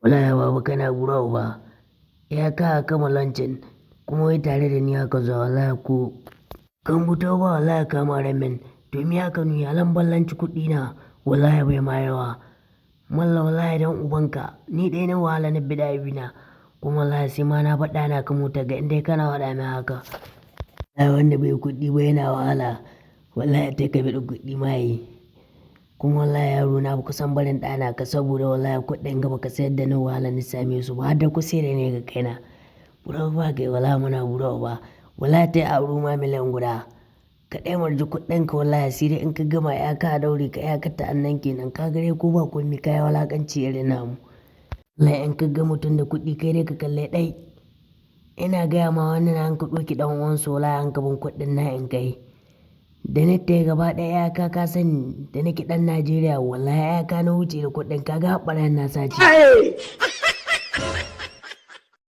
Wallahi baba kana bura ba. Ya ka kama lancin kuma wai tare da ni haka zuwa wallahi ko kan buta ba wallahi kama ramen to mi haka nu ya lamban lanci kuɗi na wallahi bai ma yawa. Malla wallahi dan ubanka ni dai na wahala na bida bina kuma wallahi sai ma na faɗa na ka mota ga inda kana waɗa mai haka. Wallahi wanda bai kuɗi ba yana wahala wallahi ta ka biɗi kuɗi ma yi. Kuma wallahi yaro na kusan barin ɗana ka saboda wallahi kuɗin gaba ka sayar da na wahala ni same su ba har da kusa da ne ga kaina. Bura ba kai wallahi muna bura ba wallahi ta yi aro ma miliyan guda. Ka ɗaya marji kuɗin ka wallahi sai dai in ka gama ya ka daure ka ya ka ta'annan kenan ka gare ko ba komai ka yi walakanci irin namu. Wallahi in ka ga mutum da kuɗi kai dai ka kalle ɗai. Ina gaya ma wannan an ka ɗauki ɗan uwansu wallahi an ka bin kuɗin na in kai. Da na ta gaba ɗaya ya ka sani da nake ɗan Najeriya wallahi ya ka na wuce da kuɗin ka ga haɓɓaran na sace.